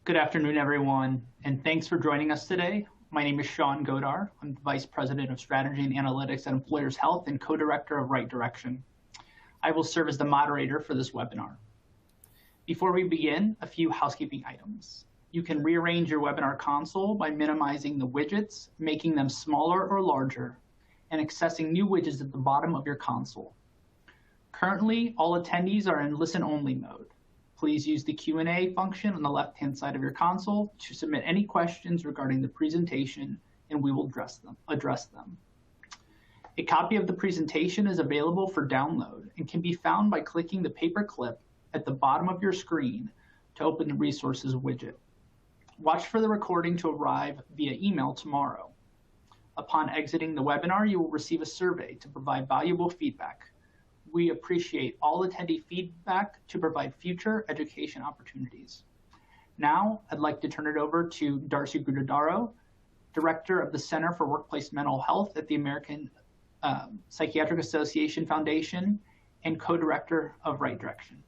Good afternoon, everyone, and thanks for joining us today. My name is Sean Godar. I'm Vice President of Strategy and Analytics at Employers Health and Co-Director of Right Direction. I will serve as the moderator for this webinar. Before we begin, a few housekeeping items. You can rearrange your webinar console by minimizing the widgets, making them smaller or larger, and accessing new widgets at the bottom of your console. Currently, all attendees are in listen-only mode. Please use the Q&A function on the left-hand side of your console to submit any questions regarding the presentation, and we will address them. A copy of the presentation is available for download and can be found by clicking the paper clip at the bottom of your screen to open the resources widget. Watch for the recording to arrive via email tomorrow. Upon exiting the webinar, you will receive a survey to provide valuable feedback. We appreciate all attendee feedback to provide future education opportunities. Now, I'd like to turn it over to Darcy Gurudara, Director of the Center for Workplace Mental Health at the American Psychiatric Association Foundation and Co-Director of Right Direction.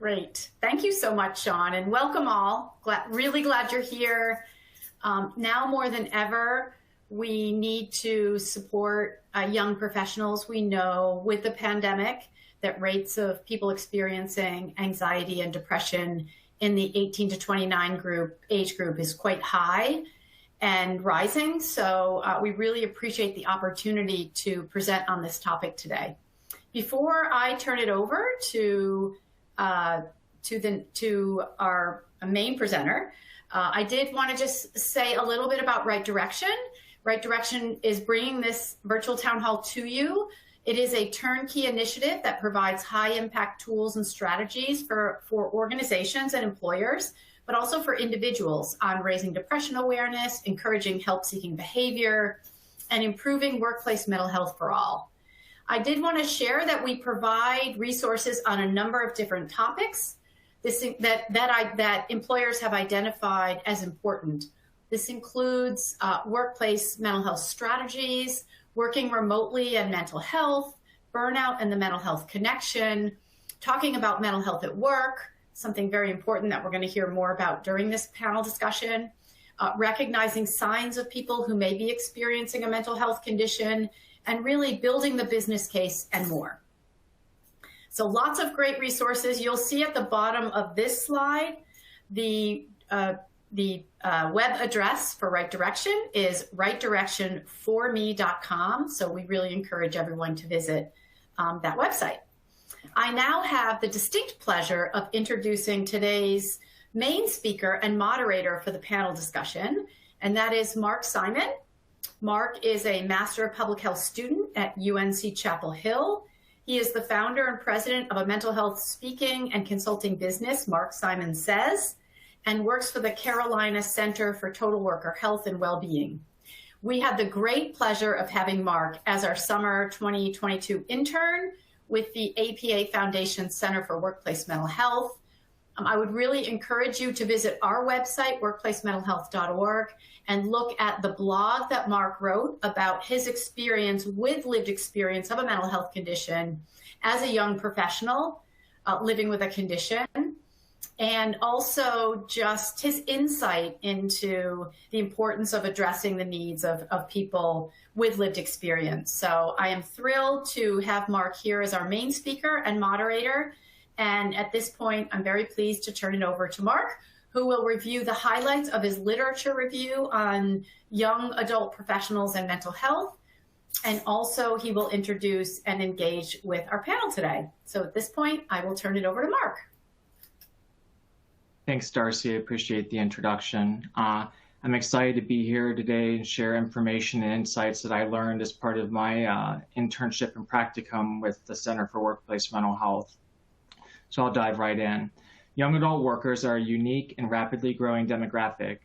Great. Thank you so much, Sean, and welcome all. Really glad you're here. Now more than ever, we need to support young professionals. We know with the pandemic that rates of people experiencing anxiety and depression in the 18 to 29 age group is quite high and rising. So we really appreciate the opportunity to present on this topic today. Before I turn it over to our main presenter, I did want to just say a little bit about Right Direction. Right Direction is bringing this virtual town hall to you. It is a turnkey initiative that provides high-impact tools and strategies for organizations and employers, but also for individuals on raising depression awareness, encouraging help-seeking behavior, and improving workplace mental health for all. I did want to share that we provide resources on a number of different topics that employers have identified as important. This includes workplace mental health strategies, working remotely and mental health, burnout and the mental health connection, talking about mental health at work, something very important that we're going to hear more about during this panel discussion, recognizing signs of people who may be experiencing a mental health condition, and really building the business case and more. So lots of great resources. You'll see at the bottom of this slide, the web address for Right Direction is rightdirectionforme.com. So we really encourage everyone to visit that website. I now have the distinct pleasure of introducing today's main speaker and moderator for the panel discussion, and that is Mark Simon. Mark is a Master of Public Health student at UNC Chapel Hill. He is the founder and president of a mental health speaking and consulting business, Mark Simon Says, and works for the Carolina Center for Total Worker Health and Wellbeing. We had the great pleasure of having Mark as our summer 2022 intern with the APA Foundation Center for Workplace Mental Health. I would really encourage you to visit our website, workplacementalhealth.org, and look at the blog that Mark wrote about his experience with lived experience of a mental health condition as a young professional living with a condition, and also just his insight into the importance of addressing the needs of people with lived experience. So I am thrilled to have Mark here as our main speaker and moderator. And at this point, I'm very pleased to turn it over to Mark, who will review the highlights of his literature review on young adult professionals and mental health. And also he will introduce and engage with our panel today. So at this point, I will turn it over to Mark. Thanks, Darcy. I appreciate the introduction. I'm excited to be here today and share information and insights that I learned as part of my internship and practicum with the Center for Workplace Mental Health. So I'll dive right in. Young adult workers are a unique and rapidly growing demographic.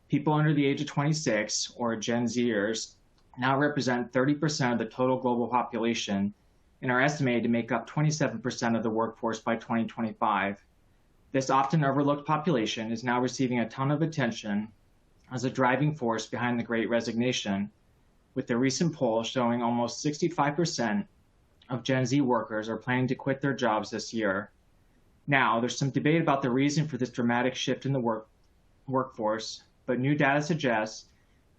People under the age of 26, or Gen Zers, now represent 30% of the total global population and are estimated to make up 27% of the workforce by 2025. This often overlooked population is now receiving a ton of attention as a driving force behind the Great Resignation, with the recent poll showing almost 65% of Gen Z workers are planning to quit their jobs this year. Now, there's some debate about the reason for this dramatic shift in the workforce, but new data suggests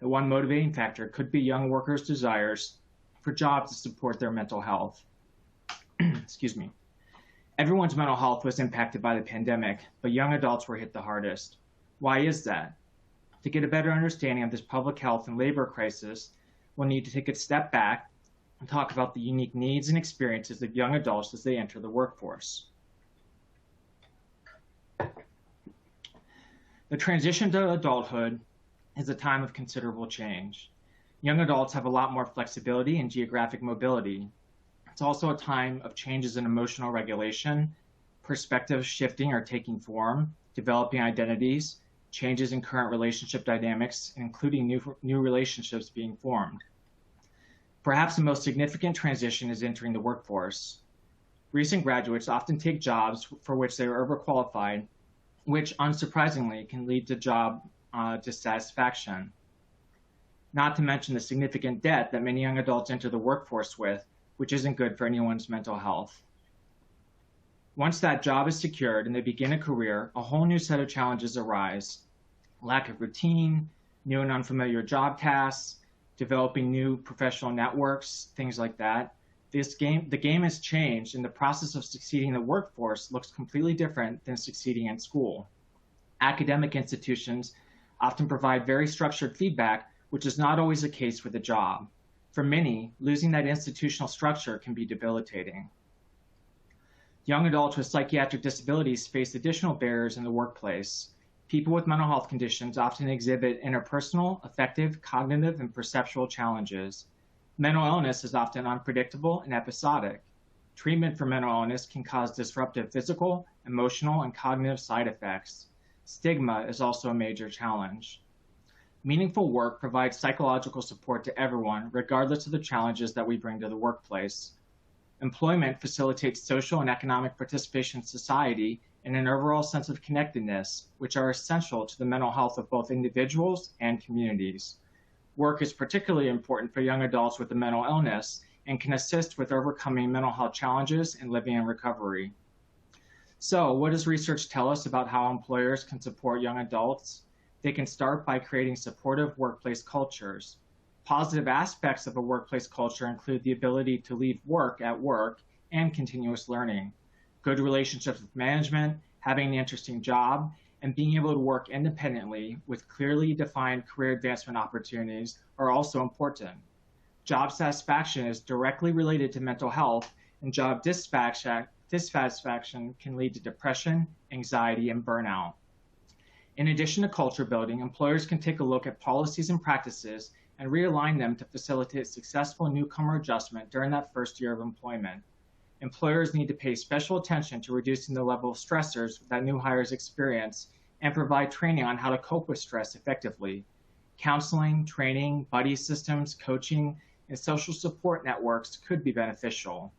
that one motivating factor could be young workers' desires for jobs to support their mental health. Excuse me. Everyone's mental health was impacted by the pandemic, but young adults were hit the hardest. Why is that? To get a better understanding of this public health and labor crisis, we'll need to take a step back and talk about the unique needs and experiences of young adults as they enter the workforce. The transition to adulthood is a time of considerable change. Young adults have a lot more flexibility and geographic mobility. It's also a time of changes in emotional regulation, perspectives shifting or taking form, developing identities, changes in current relationship dynamics, including new relationships being formed. Perhaps the most significant transition is entering the workforce. Recent graduates often take jobs for which they are overqualified, which unsurprisingly can lead to job dissatisfaction. Not to mention the significant debt that many young adults enter the workforce with, which isn't good for anyone's mental health. Once that job is secured and they begin a career, a whole new set of challenges arise. Lack of routine, new and unfamiliar job tasks, developing new professional networks, things like that. The game has changed, and the process of succeeding in the workforce looks completely different than succeeding in school. Academic institutions often provide very structured feedback, which is not always the case with a job. For many, losing that institutional structure can be debilitating. Young adults with psychiatric disabilities face additional barriers in the workplace. People with mental health conditions often exhibit interpersonal, affective, cognitive, and perceptual challenges. Mental illness is often unpredictable and episodic. Treatment for mental illness can cause disruptive physical, emotional, and cognitive side effects. Stigma is also a major challenge. Meaningful work provides psychological support to everyone, regardless of the challenges that we bring to the workplace. Employment facilitates social and economic participation in society and an overall sense of connectedness, which are essential to the mental health of both individuals and communities. Work is particularly important for young adults with a mental illness and can assist with overcoming mental health challenges and living in recovery. So, what does research tell us about how employers can support young adults? They can start by creating supportive workplace cultures. Positive aspects of a workplace culture include the ability to leave work at work and continuous learning. Good relationships with management, having an interesting job, and being able to work independently with clearly defined career advancement opportunities are also important. Job satisfaction is directly related to mental health, and job dissatisfaction can lead to depression, anxiety, and burnout. In addition to culture building, employers can take a look at policies and practices and realign them to facilitate successful newcomer adjustment during that first year of employment. Employers need to pay special attention to reducing the level of stressors that new hires experience and provide training on how to cope with stress effectively. Counseling, training, buddy systems, coaching, and social support networks could be beneficial.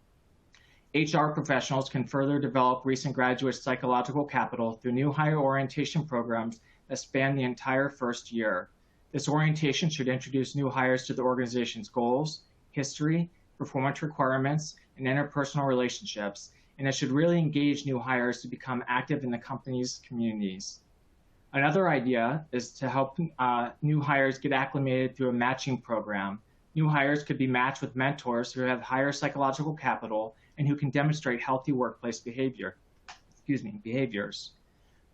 HR professionals can further develop recent graduate psychological capital through new hire orientation programs that span the entire first year. This orientation should introduce new hires to the organization's goals, history, performance requirements, and interpersonal relationships, and it should really engage new hires to become active in the company's communities. Another idea is to help new hires get acclimated through a matching program. New hires could be matched with mentors who have higher psychological capital and who can demonstrate healthy workplace behaviors.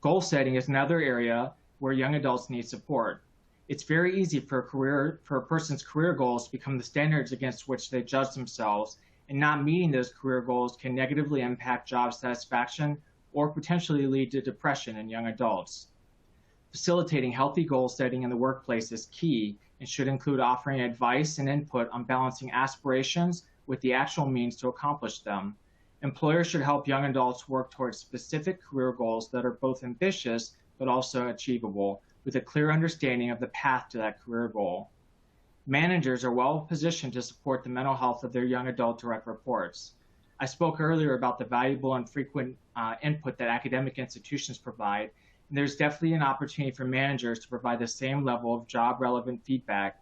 Goal setting is another area where young adults need support. It's very easy for a person's career goals to become the standards against which they judge themselves, and not meeting those career goals can negatively impact job satisfaction or potentially lead to depression in young adults. Facilitating healthy goal setting in the workplace is key and should include offering advice and input on balancing aspirations with the actual means to accomplish them. Employers should help young adults work towards specific career goals that are both ambitious but also achievable, with a clear understanding of the path to that career goal. Managers are well positioned to support the mental health of their young adult direct reports. I spoke earlier about the valuable and frequent input that academic institutions provide, and there's definitely an opportunity for managers to provide the same level of job-relevant feedback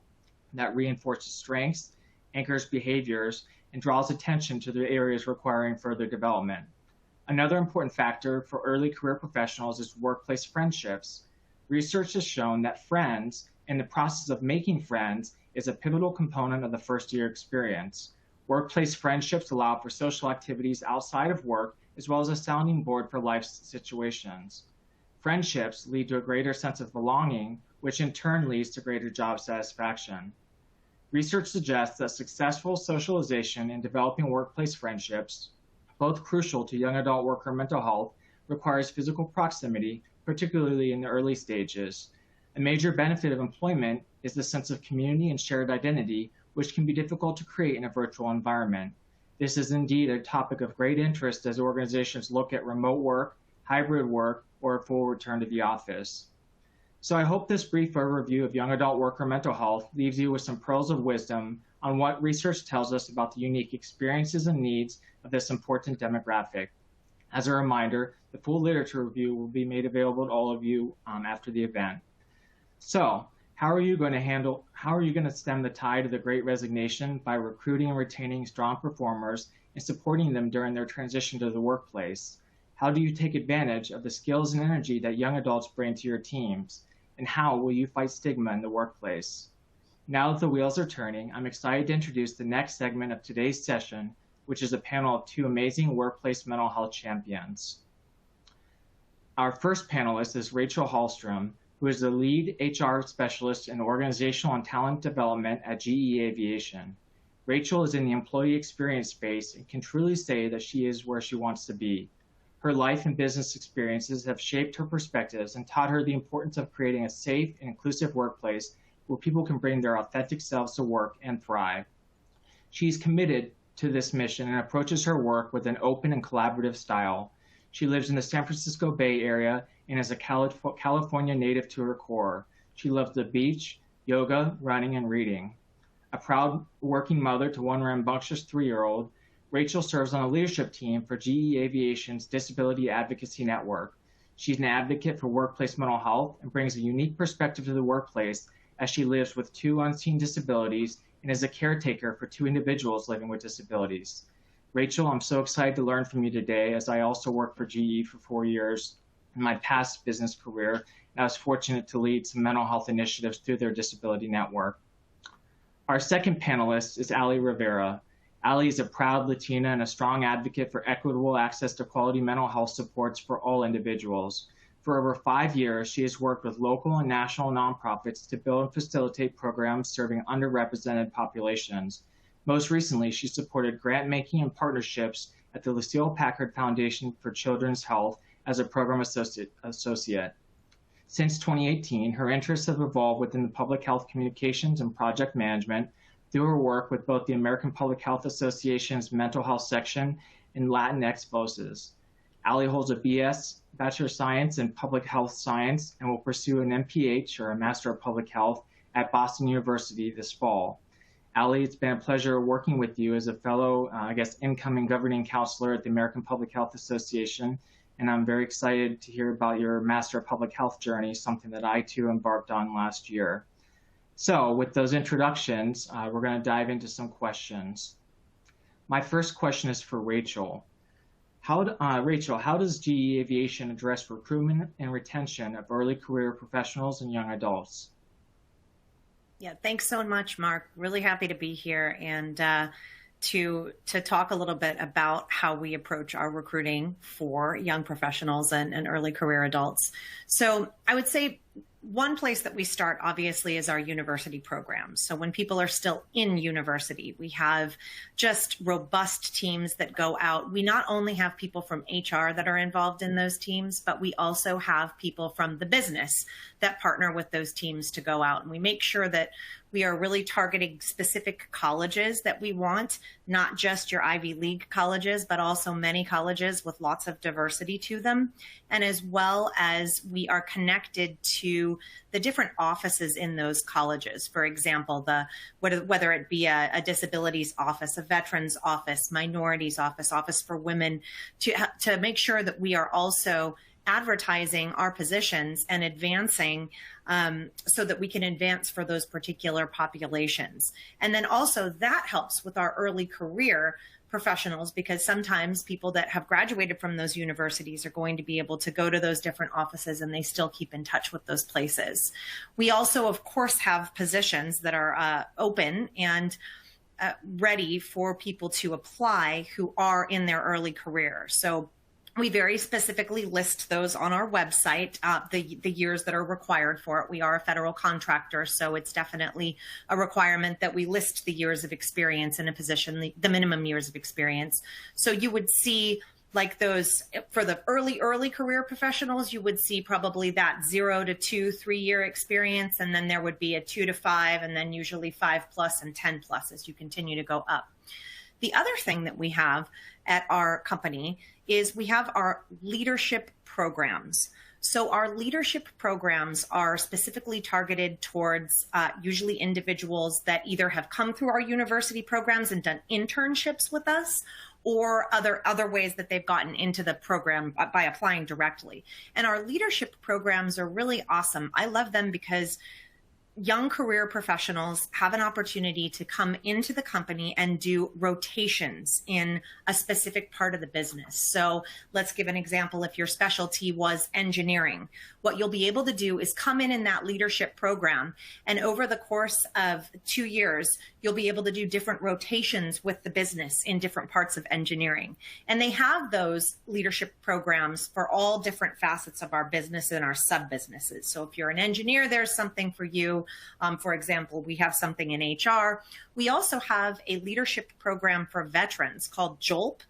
that reinforces strengths, anchors behaviors, and draws attention to the areas requiring further development. Another important factor for early career professionals is workplace friendships. Research has shown that friends and the process of making friends is a pivotal component of the first-year experience. Workplace friendships allow for social activities outside of work, as well as a sounding board for life situations. Friendships lead to a greater sense of belonging, which in turn leads to greater job satisfaction. Research suggests that successful socialization and developing workplace friendships, both crucial to young adult worker mental health, requires physical proximity, particularly in the early stages. A major benefit of employment is the sense of community and shared identity, which can be difficult to create in a virtual environment. This is indeed a topic of great interest as organizations look at remote work, hybrid work, or a full return to the office. So I hope this brief overview of young adult worker mental health leaves you with some pearls of wisdom on what research tells us about the unique experiences and needs of this important demographic. As a reminder, the full literature review will be made available to all of you after the event. So, how are you going to stem the tide of the Great Resignation? By recruiting and retaining strong performers and supporting them during their transition to the workplace. How do you take advantage of the skills and energy that young adults bring to your teams? And how will you fight stigma in the workplace? Now that the wheels are turning, I'm excited to introduce the next segment of today's session, which is a panel of two amazing workplace mental health champions. Our first panelist is Rachel Hallstrom, who is the lead HR specialist in organizational and talent development at GE Aviation. Rachel is in the employee experience space and can truly say that she is where she wants to be. Her life and business experiences have shaped her perspectives and taught her the importance of creating a safe and inclusive workplace where people can bring their authentic selves to work and thrive. She's committed to this mission and approaches her work with an open and collaborative style. She lives in the San Francisco Bay Area and is a California native to her core. She loves the beach, yoga, running, and reading. A proud working mother to one rambunctious 3-year-old, Rachel serves on a leadership team for GE Aviation's Disability Advocacy Network. She's an advocate for workplace mental health and brings a unique perspective to the workplace as she lives with 2 unseen disabilities and is a caretaker for 2 individuals living with disabilities. Rachel, I'm so excited to learn from you today, as I also worked for GE for 4 years in my past business career, and I was fortunate to lead some mental health initiatives through their disability network. Our second panelist is Ali Rivera. Ali is a proud Latina and a strong advocate for equitable access to quality mental health supports for all individuals. For over 5 years, she has worked with local and national nonprofits to build and facilitate programs serving underrepresented populations. Most recently, she supported grant-making and partnerships at the Lucille Packard Foundation for Children's Health as a program associate. Since 2018, her interests have evolved within the public health communications and project management through her work with both the American Public Health Association's mental health section and Latinx Voices. Ali holds a BS, Bachelor of Science in Public Health Science, and will pursue an MPH, or a Master of Public Health, at Boston University this fall. Ali, it's been a pleasure working with you as a fellow, incoming governing counselor at the American Public Health Association, and I'm very excited to hear about your Master of Public Health journey, something that I too embarked on last year. So with those introductions, we're going to dive into some questions. My first question is for Rachel. Rachel, how does GE Aviation address recruitment and retention of early career professionals and young adults? Yeah, thanks so much, Mark. Really happy to be here and to talk a little bit about how we approach our recruiting for young professionals and early career adults. So I would say one place that we start, obviously, is our university programs. So when people are still in university, we have just robust teams that go out. We not only have people from HR that are involved in those teams, but we also have people from the business that partner with those teams to go out. And we make sure that we are really targeting specific colleges that we want, not just your Ivy League colleges, but also many colleges with lots of diversity to them. And as well as we are connected to the different offices in those colleges. For example, whether it be a disabilities office, a veterans office, minorities office, office for women, to make sure that we are also advertising our positions and advancing so that we can advance for those particular populations. And then also that helps with our early career professionals, because sometimes people that have graduated from those universities are going to be able to go to those different offices and they still keep in touch with those places. We also, of course, have positions that are open and ready for people to apply who are in their early career. So we very specifically list those on our website, the years that are required for it. We are a federal contractor, so it's definitely a requirement that we list the years of experience in a position, the minimum years of experience. So you would see like those for the early career professionals, you would see probably that 0 to 2, 3 year experience. And then there would be a 2 to 5, and then usually 5+ and 10+ as you continue to go up. The other thing that we have at our company is we have our leadership programs. So our leadership programs are specifically targeted towards usually individuals that either have come through our university programs and done internships with us, or other ways that they've gotten into the program by applying directly. And our leadership programs are really awesome. I love them because young career professionals have an opportunity to come into the company and do rotations in a specific part of the business. So let's give an example. If your specialty was engineering, what you'll be able to do is come in that leadership program, and over the course of 2 years, you'll be able to do different rotations with the business in different parts of engineering. And they have those leadership programs for all different facets of our business and our sub-businesses. So if you're an engineer, there's something for you. For example, we have something in HR. We also have a leadership program for veterans called JOLP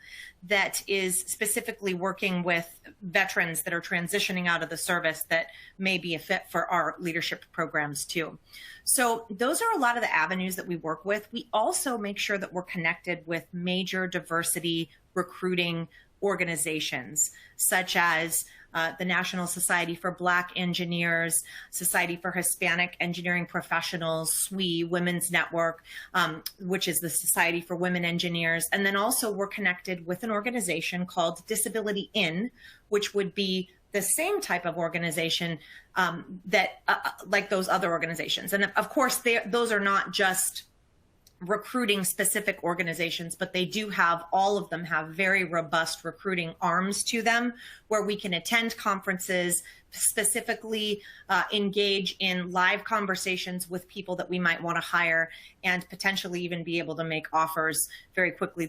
that is specifically working with veterans that are transitioning out of the service that may be a fit for our leadership programs too. So those are a lot of the avenues that we work with. We also make sure that we're connected with major diversity recruiting organizations, such as the National Society for Black Engineers, Society for Hispanic Engineering Professionals, SWE, Women's Network, which is the Society for Women Engineers. And then also we're connected with an organization called Disability In, which would be the same type of organization that like those other organizations. And of course, those are not just recruiting specific organizations, but they do have, all of them have very robust recruiting arms to them where we can attend conferences, specifically engage in live conversations with people that we might want to hire, and potentially even be able to make offers very quickly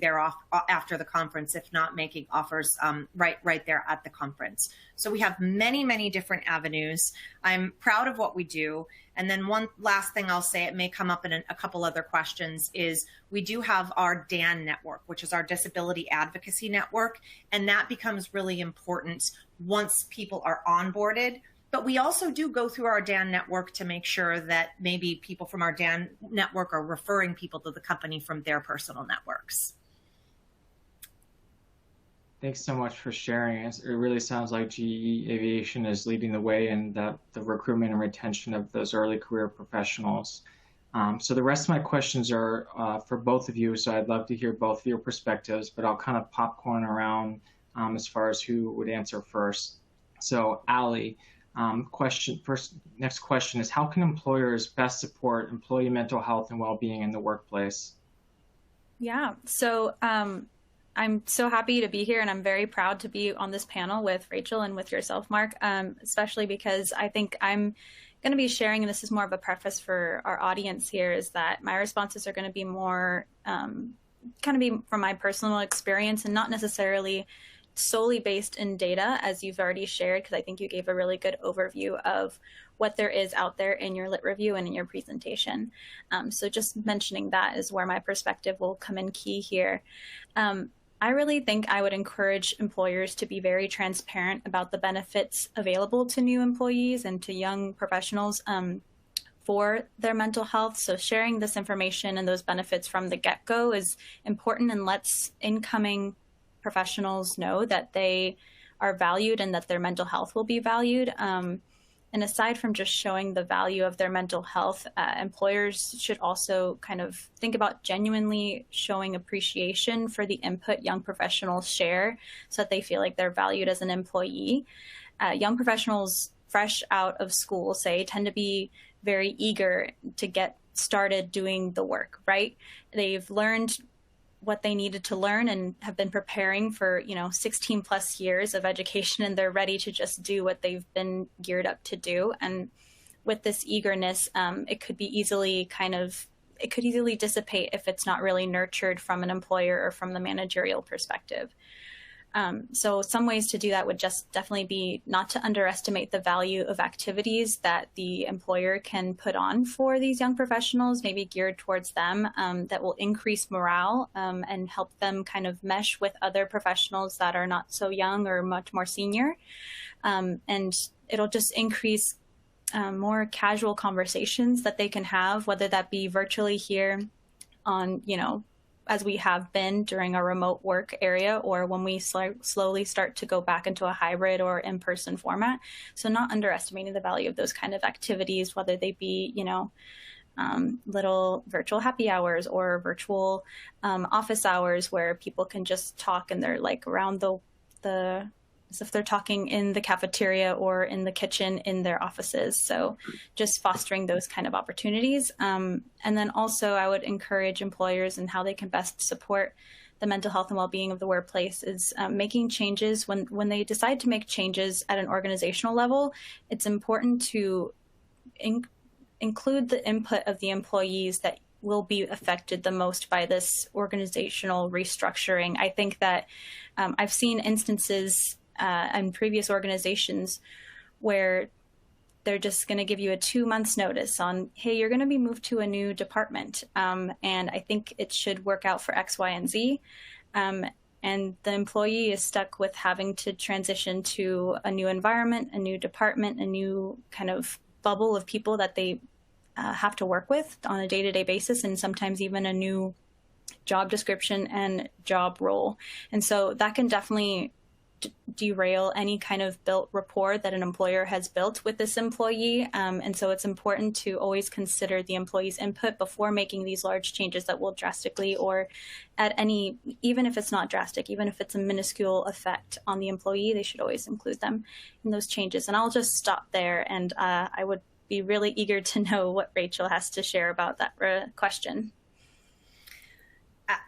after the conference, if not making offers right there at the conference. So we have many, many different avenues. I'm proud of what we do. And then one last thing I'll say, it may come up in a couple other questions, is we do have our DAN network, which is our Disability Advocacy Network. And that becomes really important once people are onboarded. But we also do go through our DAN network to make sure that maybe people from our DAN network are referring people to the company from their personal networks. Thanks so much for sharing. It really sounds like GE Aviation is leading the way in the recruitment and retention of those early career professionals. So the rest of my questions are for both of you, so I'd love to hear both of your perspectives, but I'll kind of popcorn around as far as who would answer first. So Allie, next question is, how can employers best support employee mental health and well-being in the workplace? Yeah, so I'm so happy to be here, and I'm very proud to be on this panel with Rachel and with yourself, Mark, especially because I think I'm going to be sharing, and this is more of a preface for our audience here, is that my responses are going to be more kind of be from my personal experience and not necessarily solely based in data, as you've already shared, because I think you gave a really good overview of what there is out there in your lit review and in your presentation. So just mentioning that is where my perspective will come in key here. I really think I would encourage employers to be very transparent about the benefits available to new employees and to young professionals for their mental health. So sharing this information and those benefits from the get-go is important, and lets incoming professionals know that they are valued and that their mental health will be valued. And aside from just showing the value of their mental health, employers should also kind of think about genuinely showing appreciation for the input young professionals share so that they feel like they're valued as an employee. Young professionals fresh out of school, say, tend to be very eager to get started doing the work, right? They've learned what they needed to learn and have been preparing for, 16 plus years of education, and they're ready to just do what they've been geared up to do. And with this eagerness, it could easily dissipate if it's not really nurtured from an employer or from the managerial perspective. So some ways to do that would just definitely be not to underestimate the value of activities that the employer can put on for these young professionals, maybe geared towards them, that will increase morale and help them kind of mesh with other professionals that are not so young or much more senior. And it'll just increase more casual conversations that they can have, whether that be virtually here on, as we have been during our remote work area, or when we slowly start to go back into a hybrid or in-person format. So not underestimating the value of those kind of activities, whether they be, little virtual happy hours or virtual office hours where people can just talk and they're like around as if they're talking in the cafeteria or in the kitchen in their offices. So just fostering those kind of opportunities. And then also I would encourage employers and how they can best support the mental health and well-being of the workplace is making changes. When they decide to make changes at an organizational level, it's important to include the input of the employees that will be affected the most by this organizational restructuring. I think that I've seen instances in previous organizations where they're just going to give you a 2 months notice on, hey, you're going to be moved to a new department. And I think it should work out for X, Y, and Z. And the employee is stuck with having to transition to a new environment, a new department, a new kind of bubble of people that they have to work with on a day-to-day basis, and sometimes even a new job description and job role. And so that can definitely derail any kind of built rapport that an employer has built with this employee. And so it's important to always consider the employee's input before making these large changes that will drastically, or at any, even if it's not drastic, even if it's a minuscule effect on the employee, they should always include them in those changes. And I'll just stop there. And I would be really eager to know what Rachel has to share about that question.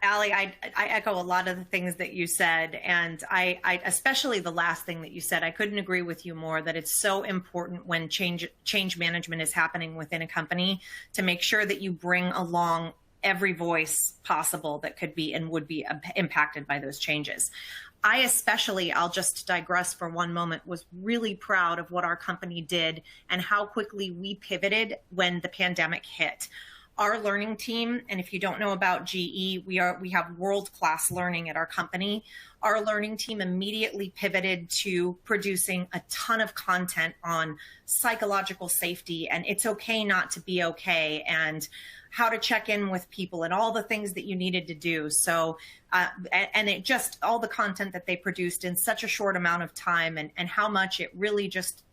Allie, I echo a lot of the things that you said, and I especially the last thing that you said, I couldn't agree with you more, that it's so important when change management is happening within a company to make sure that you bring along every voice possible that could be and would be impacted by those changes. I especially, I'll just digress for one moment, was really proud of what our company did and how quickly we pivoted when the pandemic hit. Our learning team, and if you don't know about GE, we have world-class learning at our company. Our learning team immediately pivoted to producing a ton of content on psychological safety and it's okay not to be okay, and how to check in with people and all the things that you needed to do. So, and it just, all the content that they produced in such a short amount of time, and how much it really just,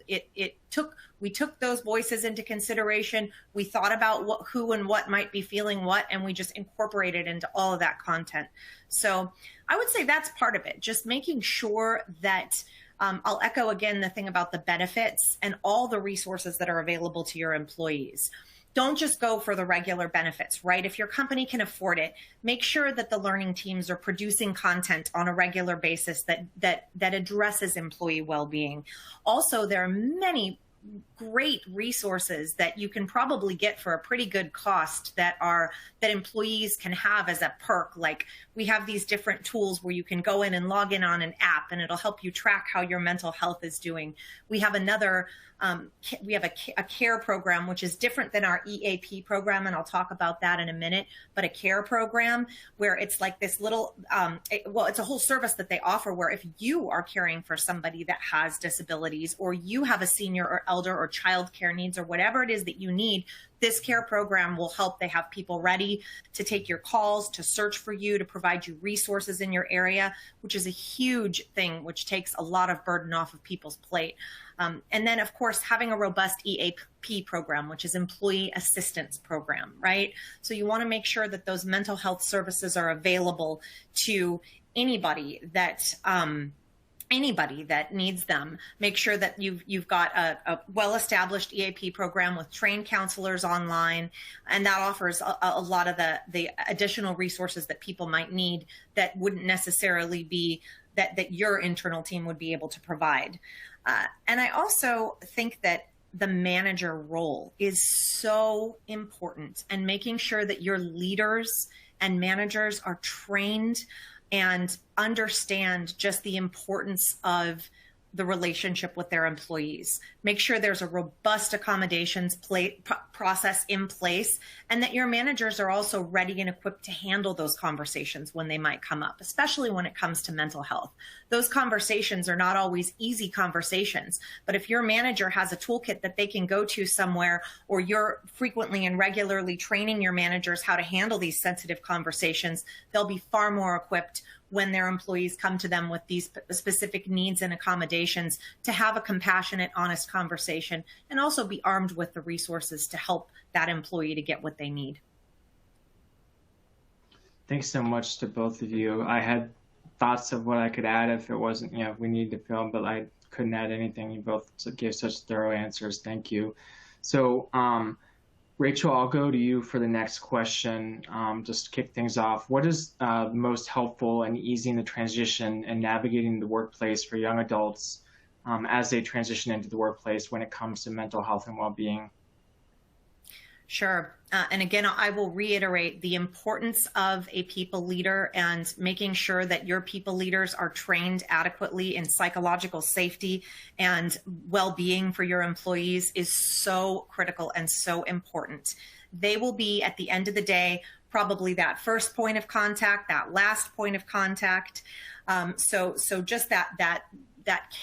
we took those voices into consideration. We thought about who and what might be feeling what, and we just incorporated into all of that content. So I would say that's part of it, just making sure that I'll echo again the thing about the benefits and all the resources that are available to your employees. Don't just go for the regular benefits, right? If your company can afford it, make sure that the learning teams are producing content on a regular basis that addresses employee well-being. Also, there are many great resources that you can probably get for a pretty good cost that employees can have as a perk. Like, we have these different tools where you can go in and log in on an app and it'll help you track how your mental health is doing. We have a care program, which is different than our EAP program, and I'll talk about that in a minute, but a care program where it's like this little, it's a whole service that they offer where if you are caring for somebody that has disabilities, or you have a senior or elder or child care needs, or whatever it is that you need, this care program will help. They have people ready to take your calls, to search for you, to provide you resources in your area, which is a huge thing, which takes a lot of burden off of people's plate. And then, of course, having a robust EAP program, which is Employee Assistance Program, right? So you want to make sure that those mental health services are available to anybody that anybody that needs them. Make sure that you've got a well-established EAP program with trained counselors online, and that offers a lot of the additional resources that people might need that wouldn't necessarily be that your internal team would be able to provide. And I also think that the manager role is so important, and making sure that your leaders and managers are trained and understand just the importance of the relationship with their employees. Make sure there's a robust accommodations process in place, and that your managers are also ready and equipped to handle those conversations when they might come up, especially when it comes to mental health. Those conversations are not always easy conversations, but if your manager has a toolkit that they can go to somewhere, or you're frequently and regularly training your managers how to handle these sensitive conversations, they'll be far more equipped when their employees come to them with these specific needs and accommodations to have a compassionate, honest conversation, and also be armed with the resources to help that employee to get what they need. Thanks so much to both of you. I had thoughts of what I could add if it wasn't, we need to film, but I couldn't add anything. You both gave such thorough answers. Thank you. So, Rachel, I'll go to you for the next question. Just to kick things off, what is most helpful and easy in the transition and navigating the workplace for young adults as they transition into the workplace when it comes to mental health and well-being? Sure. And again, I will reiterate the importance of a people leader, and making sure that your people leaders are trained adequately in psychological safety and well-being for your employees is so critical and so important. They will be, at the end of the day, probably that first point of contact, that last point of contact. So just that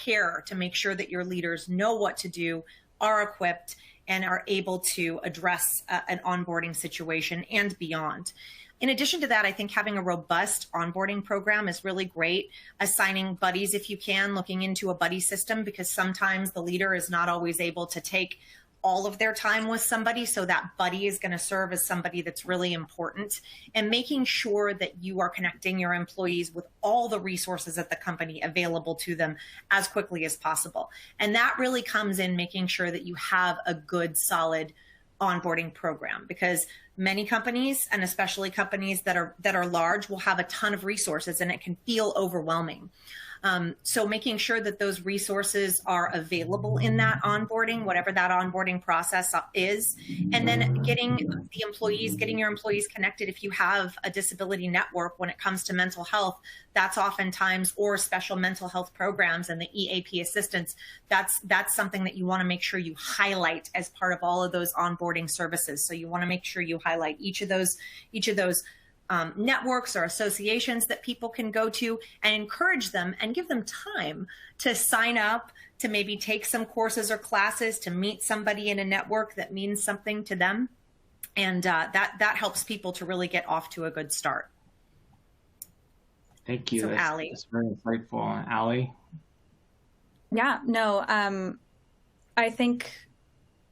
care to make sure that your leaders know what to do, are equipped, and are able to address an onboarding situation and beyond. In addition to that, I think having a robust onboarding program is really great. Assigning buddies if you can, looking into a buddy system, because sometimes the leader is not always able to take all of their time with somebody. So that buddy is going to serve as somebody that's really important, and making sure that you are connecting your employees with all the resources at the company available to them as quickly as possible. And that really comes in making sure that you have a good, solid onboarding program, because many companies, and especially companies that are large, will have a ton of resources, and it can feel overwhelming. So making sure that those resources are available in that onboarding, whatever that onboarding process is, and then getting your employees connected. If you have a disability network when it comes to mental health, that's oftentimes, or special mental health programs and the EAP assistance, that's something that you want to make sure you highlight as part of all of those onboarding services. So you want to make sure you highlight each of those networks or associations that people can go to, and encourage them and give them time to sign up, to maybe take some courses or classes, to meet somebody in a network that means something to them. And that helps people to really get off to a good start. Thank you. So, Allie. That's very insightful. Allie? Yeah, no, I think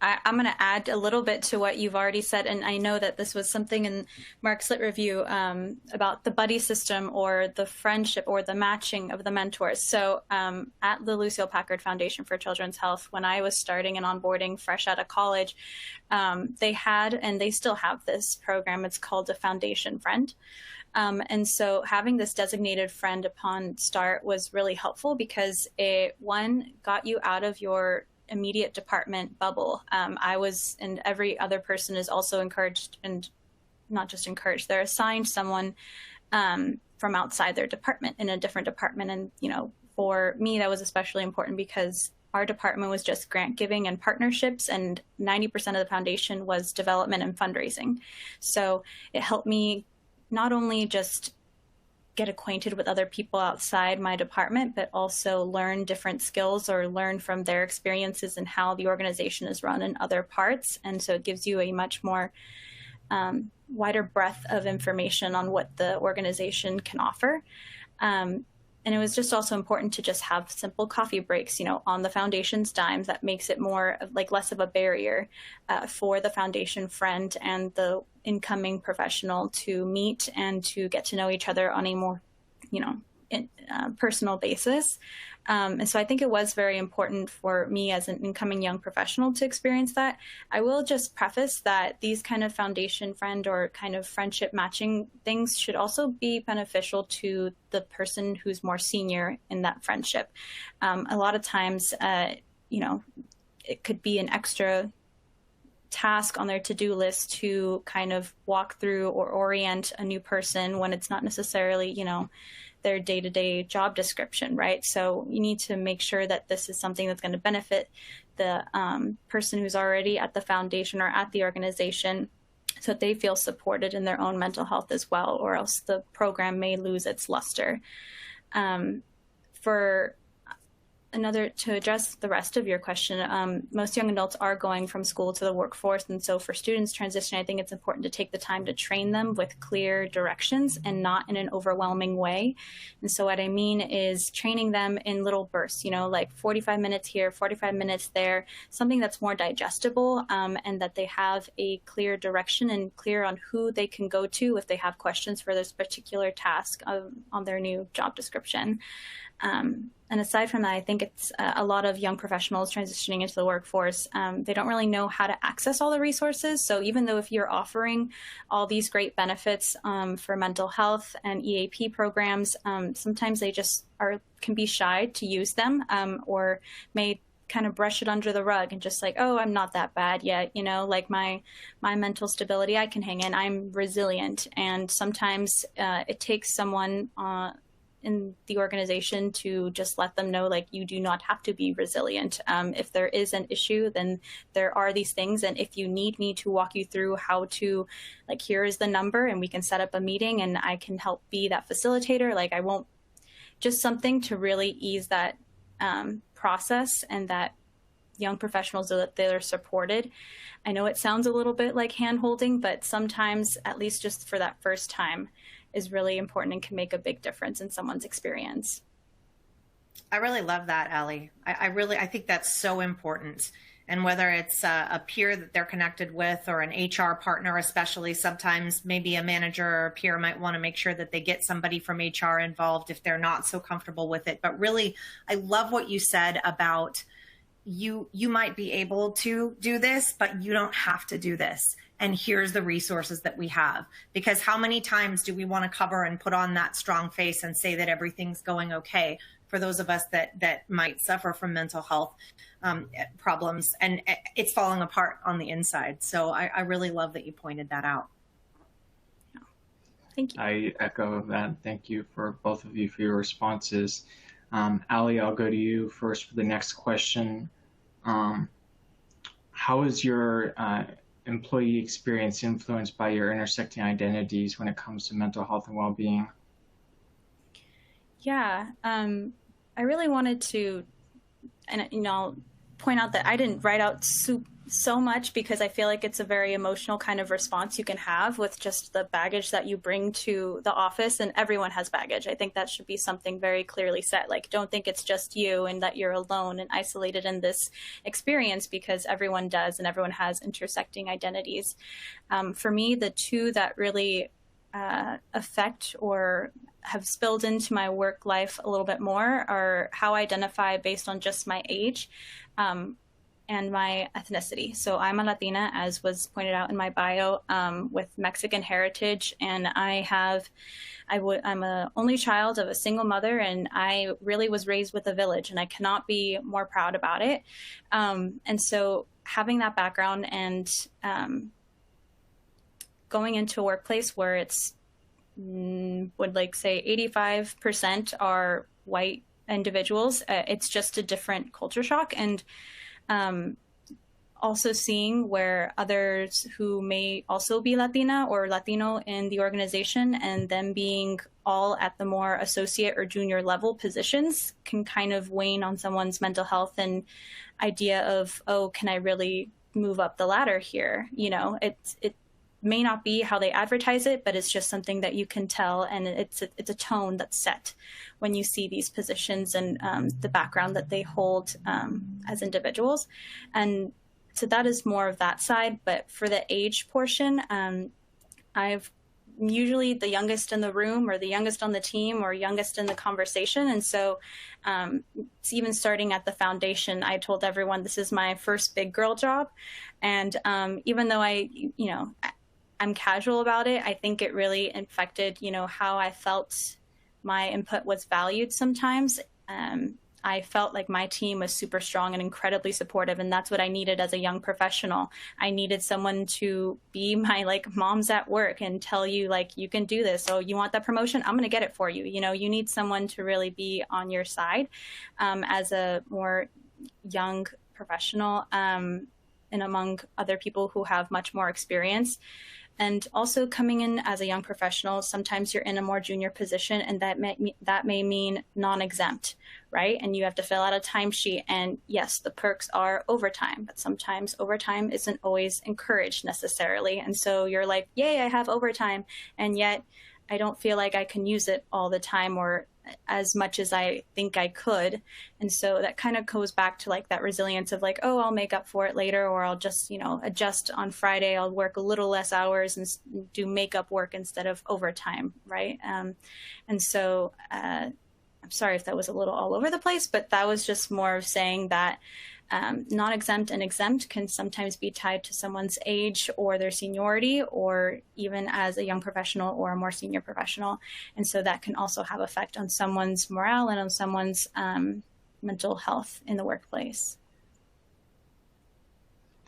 I'm going to add a little bit to what you've already said. And I know that this was something in Mark's lit review about the buddy system, or the friendship, or the matching of the mentors. So at the Lucille Packard Foundation for Children's Health, when I was starting and onboarding fresh out of college, they had, and they still have, this program. It's called a Foundation Friend. And so having this designated friend upon start was really helpful, because it, one, got you out of your immediate department bubble. I was, and every other person is also encouraged, and not just encouraged, they're assigned someone from outside their department, in a different department. And, for me, that was especially important, because our department was just grant giving and partnerships, and 90% of the foundation was development and fundraising. So it helped me not only just get acquainted with other people outside my department, but also learn different skills, or learn from their experiences and how the organization is run in other parts. And so it gives you a much more wider breadth of information on what the organization can offer. And it was just also important to just have simple coffee breaks, on the foundation's dime. That makes it more less of a barrier for the foundation friend and the incoming professional to meet and to get to know each other on a more, personal basis. And so I think it was very important for me as an incoming young professional to experience that. I will just preface that these kind of foundation friend or kind of friendship matching things should also be beneficial to the person who's more senior in that friendship. A lot of times, it could be an extra task on their to-do list to kind of walk through or orient a new person when it's not necessarily, their day-to-day job description, right? So you need to make sure that this is something that's going to benefit the person who's already at the foundation or at the organization so that they feel supported in their own mental health as well, or else the program may lose its luster. To address the rest of your question, most young adults are going from school to the workforce. And so for students transitioning, I think it's important to take the time to train them with clear directions and not in an overwhelming way. And so what I mean is training them in little bursts, like 45 minutes here, 45 minutes there, something that's more digestible, and that they have a clear direction and clear on who they can go to if they have questions for this particular task on their new job description. And aside from that, I think it's a lot of young professionals transitioning into the workforce. They don't really know how to access all the resources. So even though if you're offering all these great benefits for mental health and EAP programs, sometimes they just can be shy to use them, or may kind of brush it under the rug and just like, oh, I'm not that bad yet. Like my mental stability, I can hang in, I'm resilient. And sometimes it takes someone in the organization to just let them know, like, you do not have to be resilient. If there is an issue, then there are these things. And if you need me to walk you through how to, like, here is the number and we can set up a meeting and I can help be that facilitator. Like, I won't, just something to really ease that process and that young professionals so that they're supported. I know it sounds a little bit like hand-holding, but sometimes, at least just for that first time, is really important and can make a big difference in someone's experience. I really love that, Allie. I think that's so important. And whether it's a peer that they're connected with or an HR partner, especially, sometimes maybe a manager or a peer might want to make sure that they get somebody from HR involved if they're not so comfortable with it. But really, I love what you said about you might be able to do this, but you don't have to do this. And here's the resources that we have. Because how many times do we want to cover and put on that strong face and say that everything's going okay for those of us that might suffer from mental health problems, and it's falling apart on the inside. So I really love that you pointed that out. Thank you. I echo that. Thank you for both of you for your responses. Allie, I'll go to you first for the next question. How is your employee experience influenced by your intersecting identities when it comes to mental health and well-being? Yeah, I really wanted to, and I'll point out that I didn't write out so much because I feel like it's a very emotional kind of response you can have with just the baggage that you bring to the office, and everyone has baggage. I think that should be something very clearly set. Like, don't think it's just you and that you're alone and isolated in this experience, because everyone does, and everyone has intersecting identities. For me, the two that really affect or have spilled into my work life a little bit more are how I identify based on just my age and my ethnicity. So I'm a Latina, as was pointed out in my bio, with Mexican heritage, and I'm an only child of a single mother, and I really was raised with a village, and I cannot be more proud about it. And so having that background and going into a workplace where it's would like say 85% are white individuals, it's just a different culture shock. And also seeing where others who may also be Latina or Latino in the organization, and them being all at the more associate or junior level positions, can kind of wane on someone's mental health and idea of, oh, can I really move up the ladder here? It may not be how they advertise it, but it's just something that you can tell, and it's a tone that's set when you see these positions and the background that they hold as individuals. And so that is more of that side. But for the age portion, I've usually the youngest in the room or the youngest on the team or youngest in the conversation. And so it's even starting at the foundation, I told everyone this is my first big girl job. And even though I'm casual about it, I think it really affected, how I felt my input was valued sometimes. I felt like my team was super strong and incredibly supportive, and that's what I needed as a young professional. I needed someone to be my moms at work and tell you you can do this. So you want that promotion? I'm going to get it for you. You need someone to really be on your side as a more young professional and among other people who have much more experience. And also coming in as a young professional, sometimes you're in a more junior position, and that may mean non-exempt, right? And you have to fill out a timesheet. And yes, the perks are overtime, but sometimes overtime isn't always encouraged necessarily. And so you're like, yay, I have overtime. And yet I don't feel like I can use it all the time or as much as I think I could. And so that kind of goes back to that resilience of oh, I'll make up for it later, or I'll just, adjust on Friday. I'll work a little less hours and do makeup work instead of overtime. Right. And so I'm sorry if that was a little all over the place, but that was just more of saying that non-exempt and exempt can sometimes be tied to someone's age or their seniority, or even as a young professional or a more senior professional. And so that can also have effect on someone's morale and on someone's mental health in the workplace.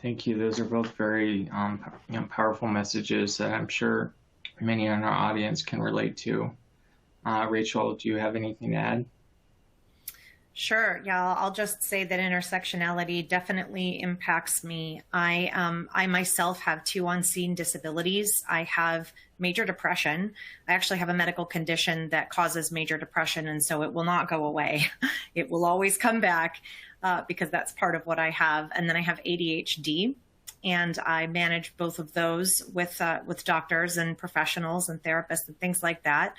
Thank you. Those are both very powerful messages that I'm sure many in our audience can relate to. Rachel, do you have anything to add? Sure. Yeah, I'll just say that intersectionality definitely impacts me. I myself have 2 unseen disabilities. I have major depression. I actually have a medical condition that causes major depression, and so it will not go away. It will always come back because that's part of what I have. And then I have ADHD, and I manage both of those with doctors and professionals and therapists and things like that.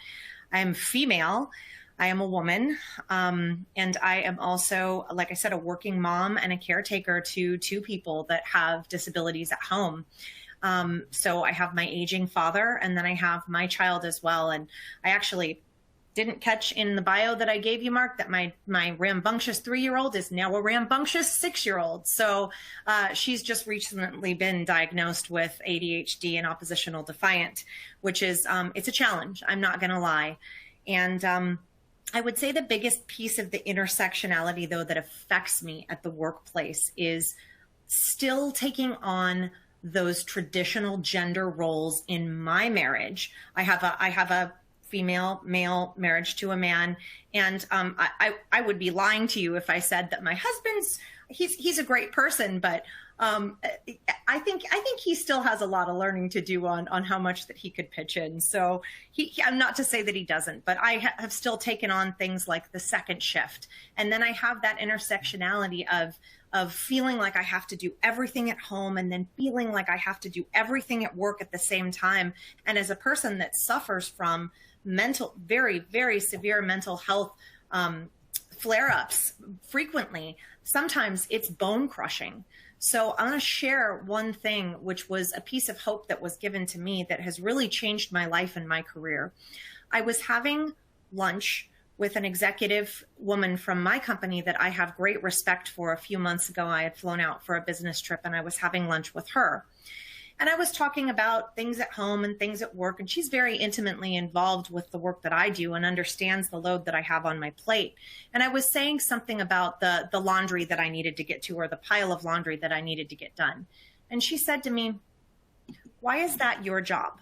I am female. I am a woman, and I am also, like I said, a working mom and a caretaker to 2 people that have disabilities at home. So I have my aging father, and then I have my child as well. And I actually didn't catch in the bio that I gave you, Mark, that my rambunctious 3-year-old is now a rambunctious 6-year-old. So she's just recently been diagnosed with ADHD and oppositional defiant, which is, it's a challenge. I'm not going to lie. And I would say the biggest piece of the intersectionality, though, that affects me at the workplace is still taking on those traditional gender roles in my marriage. I have a female male marriage to a man, and I would be lying to you if I said that my husband's he's a great person, but I think he still has a lot of learning to do on how much that he could pitch in. So I'm not to say that he doesn't, but I have still taken on things like the second shift. And then I have that intersectionality of feeling like I have to do everything at home and then feeling like I have to do everything at work at the same time. And as a person that suffers from very, very severe mental health flare-ups frequently, sometimes it's bone crushing. So I'm going to share one thing, which was a piece of hope that was given to me that has really changed my life and my career. I was having lunch with an executive woman from my company that I have great respect for. A few months ago, I had flown out for a business trip, and I was having lunch with her. And I was talking about things at home and things at work, and she's very intimately involved with the work that I do and understands the load that I have on my plate. And I was saying something about the laundry that I needed to get to, or the pile of laundry that I needed to get done. And she said to me, "Why is that your job?"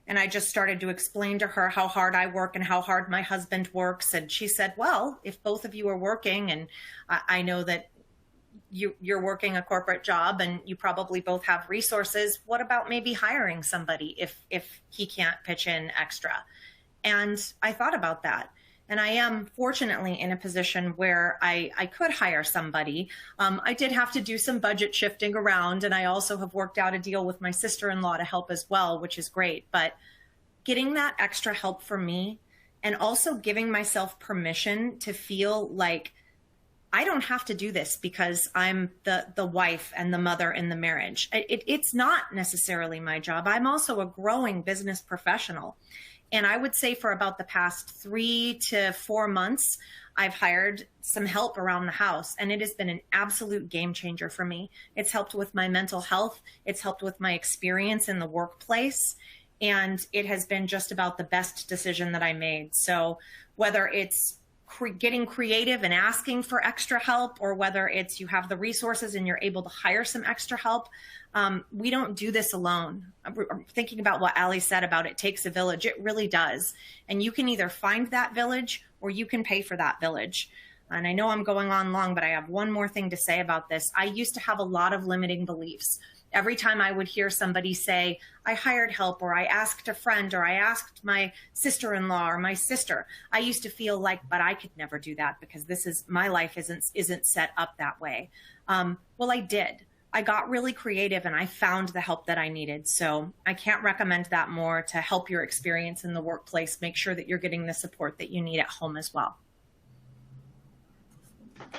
And I just started to explain to her how hard I work and how hard my husband works. And she said, "Well, if both of you are working, and I know that you're working a corporate job and you probably both have resources, what about maybe hiring somebody if he can't pitch in extra?" And I thought about that. And I am fortunately in a position where I could hire somebody. I did have to do some budget shifting around, and I also have worked out a deal with my sister-in-law to help as well, which is great. But getting that extra help for me, and also giving myself permission to feel like I don't have to do this because I'm the wife and the mother in the marriage. It's not necessarily my job. I'm also a growing business professional. And I would say for about the past 3 to 4 months, I've hired some help around the house, and it has been an absolute game changer for me. It's helped with my mental health. It's helped with my experience in the workplace. And it has been just about the best decision that I made. So whether it's getting creative and asking for extra help, or whether it's you have the resources and you're able to hire some extra help, we don't do this alone. I'm thinking about what Ali said about it takes a village. It really does. And you can either find that village or you can pay for that village. And I know I'm going on long, but I have one more thing to say about this. I used to have a lot of limiting beliefs. Every time I would hear somebody say, I hired help, or I asked a friend, or I asked my sister-in-law or my sister, I used to feel like, but I could never do that because my life isn't set up that way. Well, I did. I got really creative and I found the help that I needed. So I can't recommend that more to help your experience in the workplace. Make sure that you're getting the support that you need at home as well.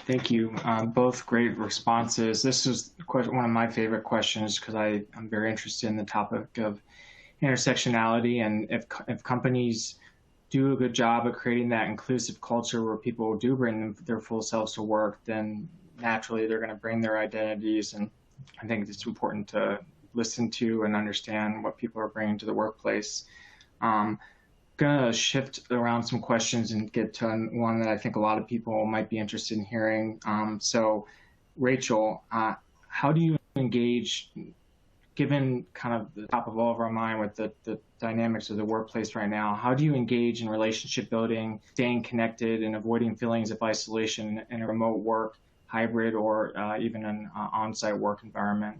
Thank you. Both great responses. This is one of my favorite questions because I'm very interested in the topic of intersectionality. And if companies do a good job of creating that inclusive culture where people do bring their full selves to work, then naturally they're going to bring their identities. And I think it's important to listen to and understand what people are bringing to the workplace. Going to shift around some questions and get to one that I think a lot of people might be interested in hearing. So, Rachel, how do you engage, given kind of the top of all of our mind with the dynamics of the workplace right now, how do you engage in relationship building, staying connected, and avoiding feelings of isolation in a remote work, hybrid, or even an on-site work environment?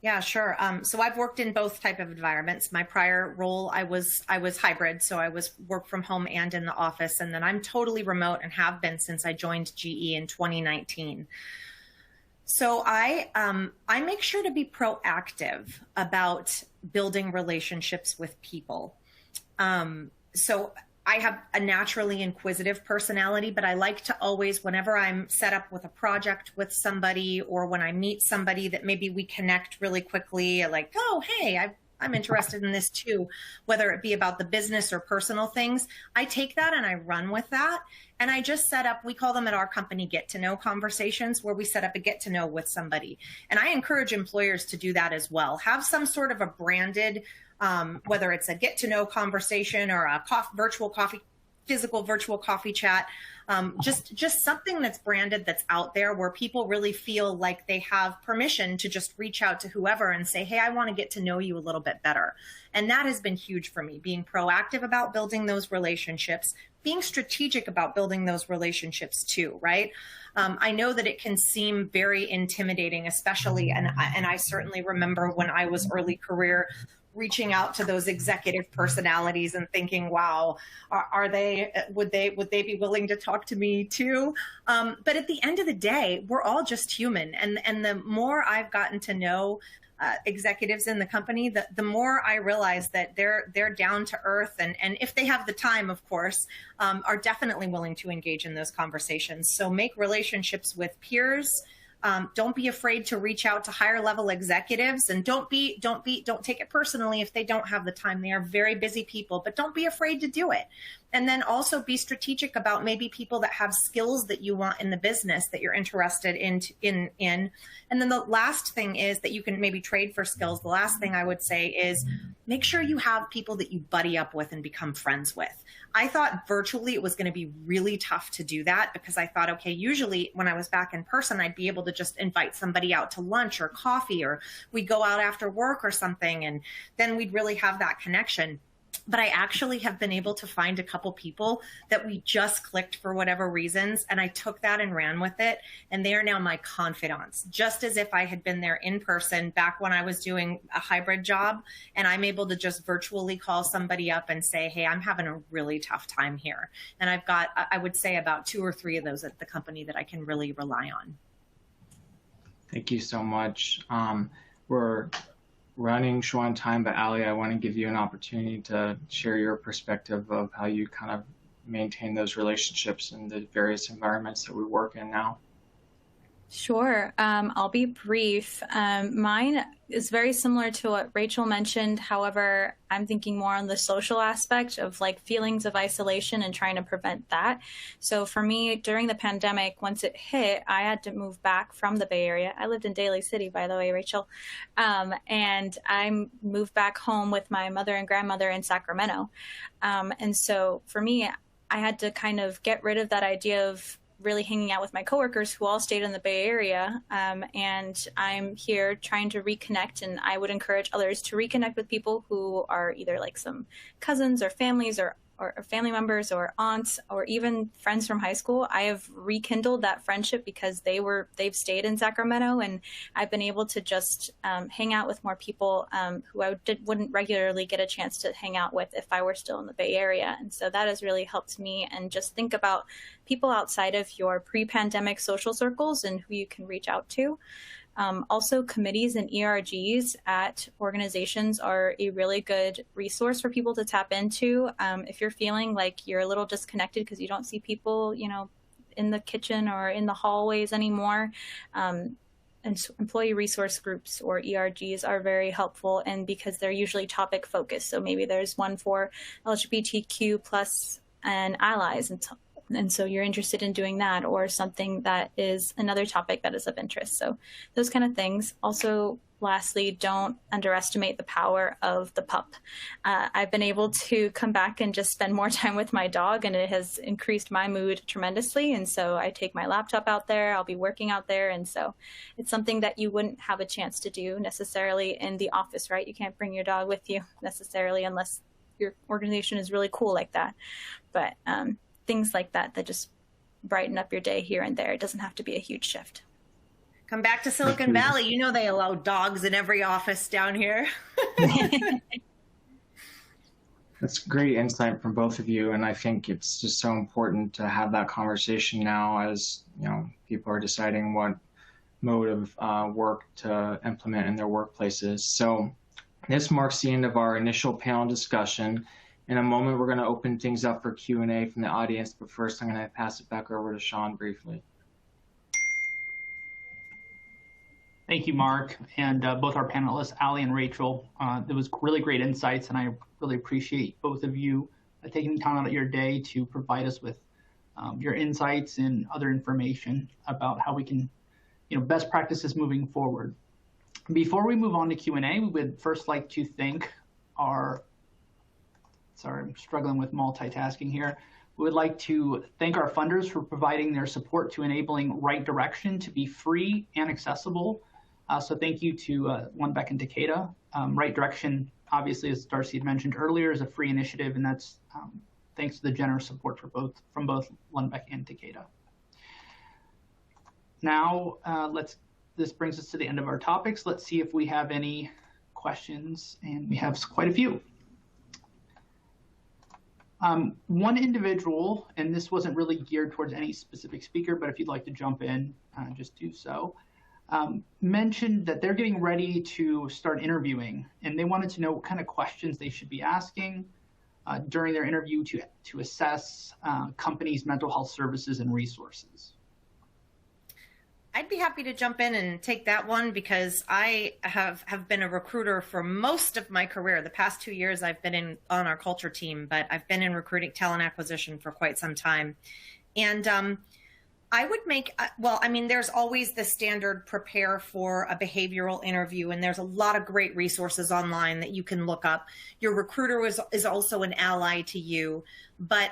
Yeah, sure. So I've worked in both type of environments. My prior role, I was hybrid, so I was work from home and in the office, and then I'm totally remote and have been since I joined GE in 2019. So I make sure to be proactive about building relationships with people. So I have a naturally inquisitive personality, but I like to always, whenever I'm set up with a project with somebody, or when I meet somebody that maybe we connect really quickly, like, oh, hey, I'm interested in this too, whether it be about the business or personal things, I take that and I run with that. And I just set up, we call them at our company, get to know conversations, where we set up a get to know with somebody. And I encourage employers to do that as well. Have some sort of a branded, whether it's a get to know conversation or a physical virtual coffee chat, just something that's branded, that's out there, where people really feel like they have permission to just reach out to whoever and say, hey, I want to get to know you a little bit better. And that has been huge for me, being proactive about building those relationships, being strategic about building those relationships too, right? I know that it can seem very intimidating, especially, and I certainly remember when I was early career, reaching out to those executive personalities and thinking, wow, would they be willing to talk to me too? But at the end of the day, we're all just human. And the more I've gotten to know executives in the company, the more I realize that they're down to earth, and if they have the time, of course, are definitely willing to engage in those conversations. So make relationships with peers. Don't be afraid to reach out to higher level executives, and don't take it personally if they don't have the time. They are very busy people, but don't be afraid to do it. And then also be strategic about maybe people that have skills that you want in the business that you're interested in. And then the last thing is that you can maybe trade for skills. The last thing I would say is make sure you have people that you buddy up with and become friends with. I thought virtually it was going to be really tough to do that, because I thought, okay, usually when I was back in person, I'd be able to just invite somebody out to lunch or coffee, or we'd go out after work or something, and then we'd really have that connection. But I actually have been able to find a couple people that we just clicked for whatever reasons. And I took that and ran with it. And they are now my confidants, just as if I had been there in person back when I was doing a hybrid job. And I'm able to just virtually call somebody up and say, hey, I'm having a really tough time here. And I've got, I would say, about 2 or 3 of those at the company that I can really rely on. Thank you so much. We're running short on time, but Ali, I want to give you an opportunity to share your perspective of how you kind of maintain those relationships in the various environments that we work in now. Sure. I'll be brief. Mine is very similar to what Rachel mentioned. However, I'm thinking more on the social aspect of like feelings of isolation and trying to prevent that. So for me, during the pandemic, once it hit, I had to move back from the Bay Area. I lived in Daly City, by the way, Rachel. And I moved back home with my mother and grandmother in Sacramento. And so for me, I had to kind of get rid of that idea of really hanging out with my coworkers who all stayed in the Bay Area. And I'm here trying to reconnect, and I would encourage others to reconnect with people who are either like some cousins or families or family members or aunts or even friends from high school. I have rekindled that friendship because they've stayed in Sacramento, and I've been able to just hang out with more people who I wouldn't regularly get a chance to hang out with if I were still in the Bay Area. And so that has really helped me. And just think about people outside of your pre-pandemic social circles and who you can reach out to. Also, committees and ERGs at organizations are a really good resource for people to tap into. If you're feeling like you're a little disconnected because you don't see people, in the kitchen or in the hallways anymore, and employee resource groups or ERGs are very helpful, and because they're usually topic focused. So maybe there's one for LGBTQ plus and allies, and so you're interested in doing that, or something that is another topic that is of interest. So those kind of things. Also, lastly, don't underestimate the power of the pup. I've been able to come back and just spend more time with my dog, and it has increased my mood tremendously. And so I take my laptop out there, I'll be working out there. And so it's something that you wouldn't have a chance to do necessarily in the office, right? You can't bring your dog with you necessarily unless your organization is really cool like that. But things like that just brighten up your day here and there. It doesn't have to be a huge shift. Come back to Silicon Valley. You know they allow dogs in every office down here. That's great insight from both of you, and I think it's just so important to have that conversation now as people are deciding what mode of work to implement in their workplaces. So this marks the end of our initial panel discussion. In a moment, we're going to open things up for Q&A from the audience, but first I'm going to pass it back over to Sean briefly. Thank you, Mark, and both our panelists, Ali and Rachel. There was really great insights, and I really appreciate both of you taking time out of your day to provide us with your insights and other information about how we can, best practices moving forward. Before we move on to Q&A, we would first like to thank I'm struggling with multitasking here. We would like to thank our funders for providing their support to enabling Right Direction to be free and accessible. So thank you to Lundbeck and Takeda. Right Direction, obviously, as Darcy had mentioned earlier, is a free initiative, and that's thanks to the generous support from both Lundbeck and Takeda. Now, this brings us to the end of our topics. Let's see if we have any questions, and we have quite a few. One individual, and this wasn't really geared towards any specific speaker, but if you'd like to jump in, just do so, mentioned that they're getting ready to start interviewing, and they wanted to know what kind of questions they should be asking during their interview to assess companies' mental health services and resources. I'd be happy to jump in and take that one because I have been a recruiter for most of my career. The past 2 years I've been on our culture team, but I've been in recruiting, talent acquisition for quite some time. And I would there's always the standard prepare for a behavioral interview, and there's a lot of great resources online that you can look up. Your recruiter is also an ally to you, but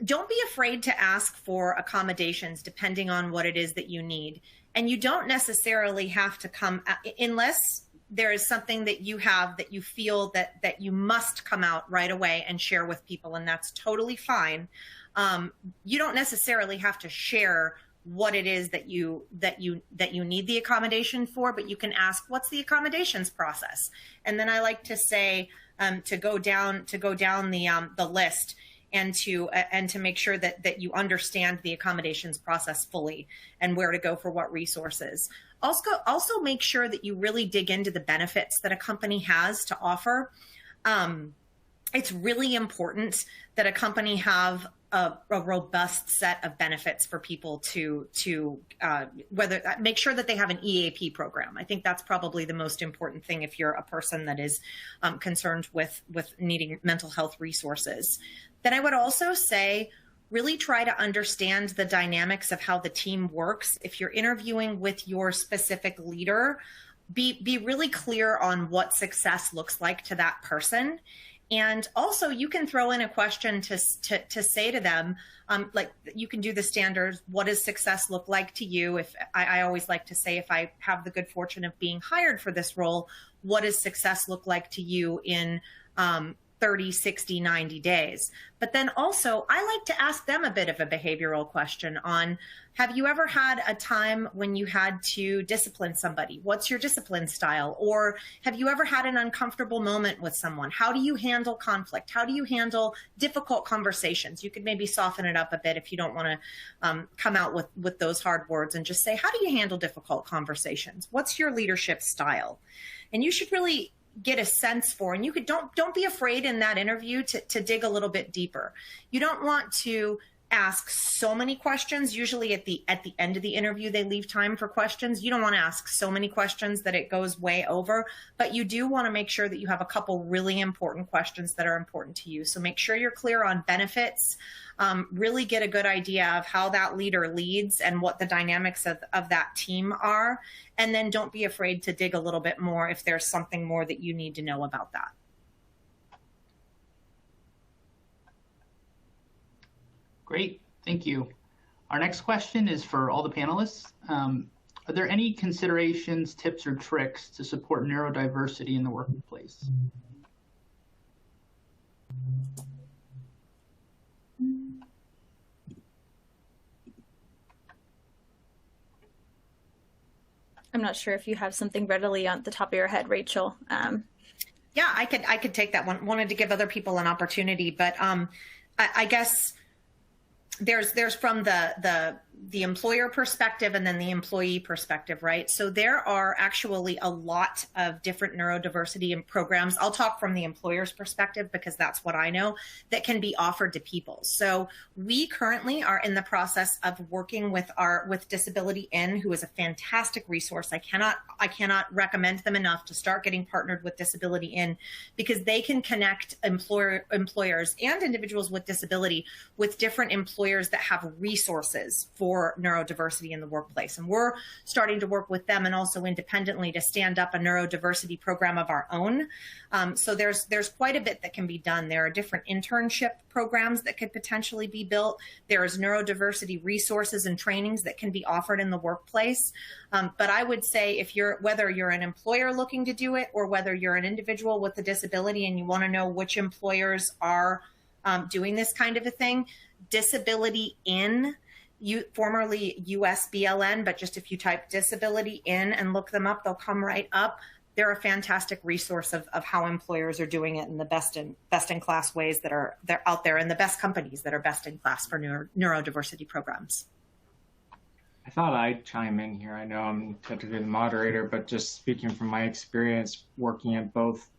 don't be afraid to ask for accommodations depending on what it is that you need. And you don't necessarily have to come unless there is something that you have that you feel that you must come out right away and share with people, and that's totally fine. You don't necessarily have to share what it is that you need the accommodation for, but you can ask, what's the accommodations process? And then I like to say to go down the list and to make sure that you understand the accommodations process fully and where to go for what resources. Also make sure that you really dig into the benefits that a company has to offer. it's really important that a company have a robust set of benefits for people to make sure that they have an EAP program. I think that's probably the most important thing if you're a person that is concerned with needing mental health resources. Then I would also say, really try to understand the dynamics of how the team works. If you're interviewing with your specific leader, be really clear on what success looks like to that person. And also you can throw in a question to say to them, like you can do the standards, what does success look like to you? If I always like to say, if I have the good fortune of being hired for this role, what does success look like to you in 30, 60, 90 days? But then also I like to ask them a bit of a behavioral question on, have you ever had a time when you had to discipline somebody? What's your discipline style? Or have you ever had an uncomfortable moment with someone? How do you handle conflict? How do you handle difficult conversations? You could maybe soften it up a bit if you don't want to come out with those hard words, and just say, how do you handle difficult conversations? What's your leadership style? And you should really get a sense for, and you could don't be afraid in that interview to dig a little bit deeper. You don't want to ask so many questions. Usually at the end of the interview, they leave time for questions. You don't want to ask so many questions that it goes way over, but you do want to make sure that you have a couple really important questions that are important to you. So make sure you're clear on benefits, really get a good idea of how that leader leads and what the dynamics of that team are. And then don't be afraid to dig a little bit more if there's something more that you need to know about that. Great, thank you. Our next question is for all the panelists. Are there any considerations, tips, or tricks to support neurodiversity in the workplace? I'm not sure if you have something readily on the top of your head, Rachel. Yeah, I could take that one. Wanted to give other people an opportunity, but I guess there's from the employer perspective and then the employee perspective, right? So there are actually a lot of different neurodiversity programs. I'll talk from the employer's perspective because that's what I know, that can be offered to people. So we currently are in the process of working with Disability In, who is a fantastic resource. I cannot recommend them enough to start getting partnered with Disability In, because they can connect employers and individuals with disability with different employers that have resources for neurodiversity in the workplace. And we're starting to work with them and also independently to stand up a neurodiversity program of our own. So there's quite a bit that can be done. There are different internship programs that could potentially be built. There's neurodiversity resources and trainings that can be offered in the workplace. But I would say whether you're an employer looking to do it or whether you're an individual with a disability and you want to know which employers are doing this kind of a thing, Disability In, formerly USBLN, but just if you type Disability In and look them up, they'll come right up. They're a fantastic resource of how employers are doing it in the best in class ways they're out there, and the best companies that are best in class for neurodiversity programs. I thought I'd chime in here. I know I'm technically the moderator, but just speaking from my experience working at both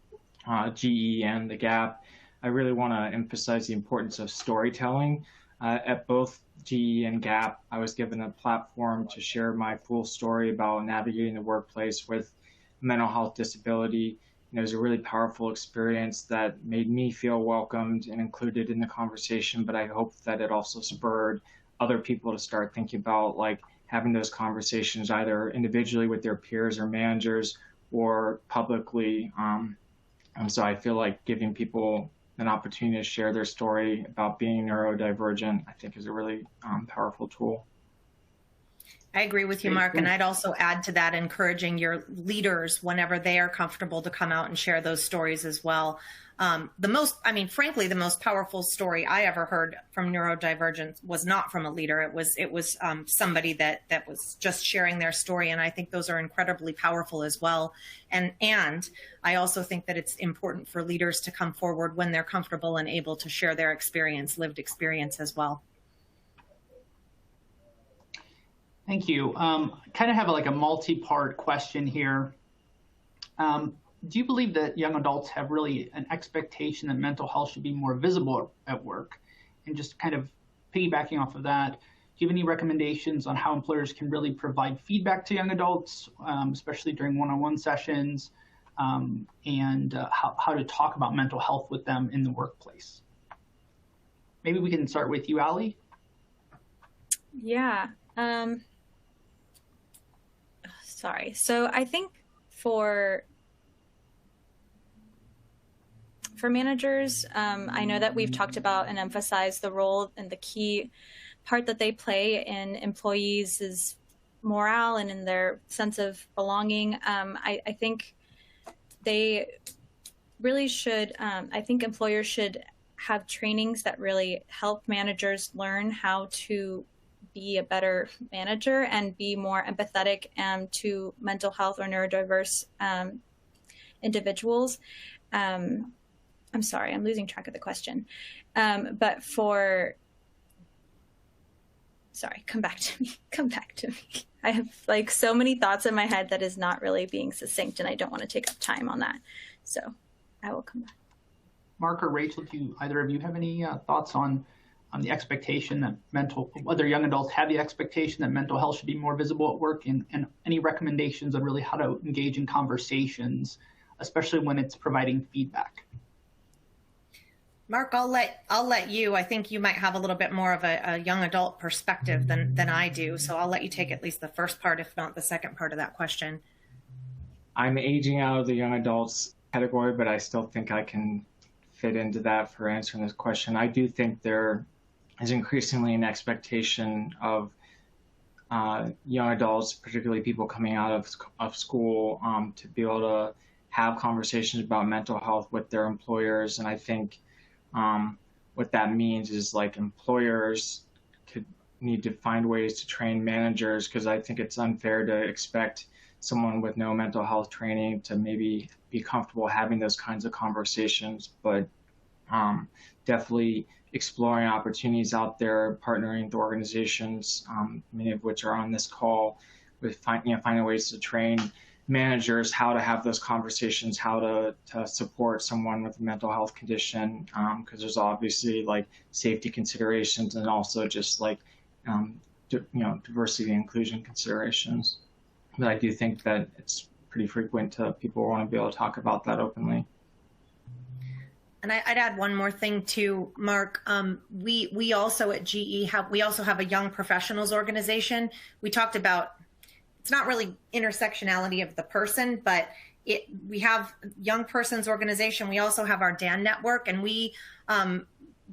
GE and the Gap, I really want to emphasize the importance of storytelling. At both GE and Gap, I was given a platform to share my full story about navigating the workplace with mental health disability. And it was a really powerful experience that made me feel welcomed and included in the conversation, but I hope that it also spurred other people to start thinking about like having those conversations either individually with their peers or managers or publicly. And so I feel like giving people an opportunity to share their story about being neurodivergent, I think is a really powerful tool. I agree with you, Mark. And I'd also add to that, encouraging your leaders whenever they are comfortable to come out and share those stories as well. Frankly, the most powerful story I ever heard from neurodivergence was not from a leader. It was somebody that was just sharing their story. And I think those are incredibly powerful as well. And I also think that it's important for leaders to come forward when they're comfortable and able to share their lived experience as well. Thank you. Kind of have a multi-part question here. do you believe that young adults have really an expectation that mental health should be more visible at work? And just kind of piggybacking off of that, do you have any recommendations on how employers can really provide feedback to young adults, especially during one-on-one sessions, and how to talk about mental health with them in the workplace? Maybe we can start with you, Ali. Yeah. Sorry. So I think for managers, I know that we've talked about and emphasized the role and the key part that they play in employees' morale and in their sense of belonging. I think they really should, I think employers should have trainings that really help managers learn how to be a better manager and be more empathetic to mental health or neurodiverse individuals. I'm sorry, I'm losing track of the question. But sorry, come back to me. I have like so many thoughts in my head that is not really being succinct, and I don't want to take up time on that. So I will come back. Mark or Rachel, do either of you have any thoughts on the expectation that whether young adults have the expectation that mental health should be more visible at work, and any recommendations on really how to engage in conversations, especially when it's providing feedback? Mark, I'll let you. I think you might have a little bit more of a young adult perspective than I do. So I'll let you take at least the first part, if not the second part of that question. I'm aging out of the young adults category, but I still think I can fit into that for answering this question. I do think there is increasingly an expectation of young adults, particularly people coming out of school, to be able to have conversations about mental health with their employers. And I think what that means is like employers could need to find ways to train managers, because I think it's unfair to expect someone with no mental health training to maybe be comfortable having those kinds of conversations, but definitely exploring opportunities out there, partnering with organizations, many of which are on this call, with finding ways to train managers how to have those conversations, how to support someone with a mental health condition, because there's obviously like safety considerations and also just like diversity and inclusion considerations. But I do think that it's pretty frequent to people want to be able to talk about that openly. And I'd add one more thing too, Mark. We also at GE have a young professionals organization. We talked about, it's not really intersectionality of the person, but we have young persons organization. We also have our DAN network, and we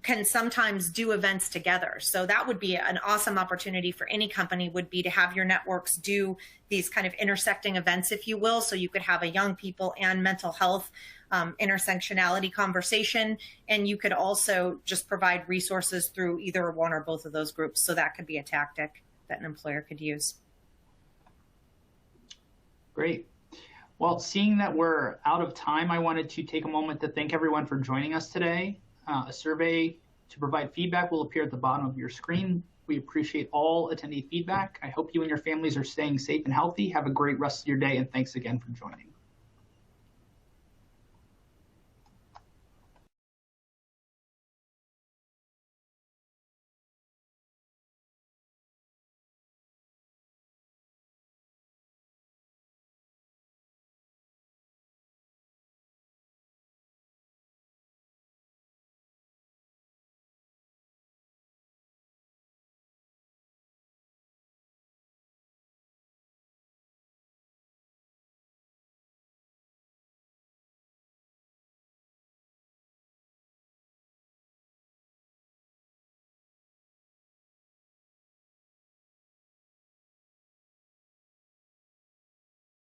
can sometimes do events together. So that would be an awesome opportunity for any company, would be to have your networks do these kind of intersecting events, if you will. So you could have a young people and mental health intersectionality conversation, and you could also just provide resources through either one or both of those groups. So that could be a tactic that an employer could use. Great. Well, seeing that we're out of time, I wanted to take a moment to thank everyone for joining us today. A survey to provide feedback will appear at the bottom of your screen. We appreciate all attendee feedback. I hope you and your families are staying safe and healthy. Have a great rest of your day, and thanks again for joining.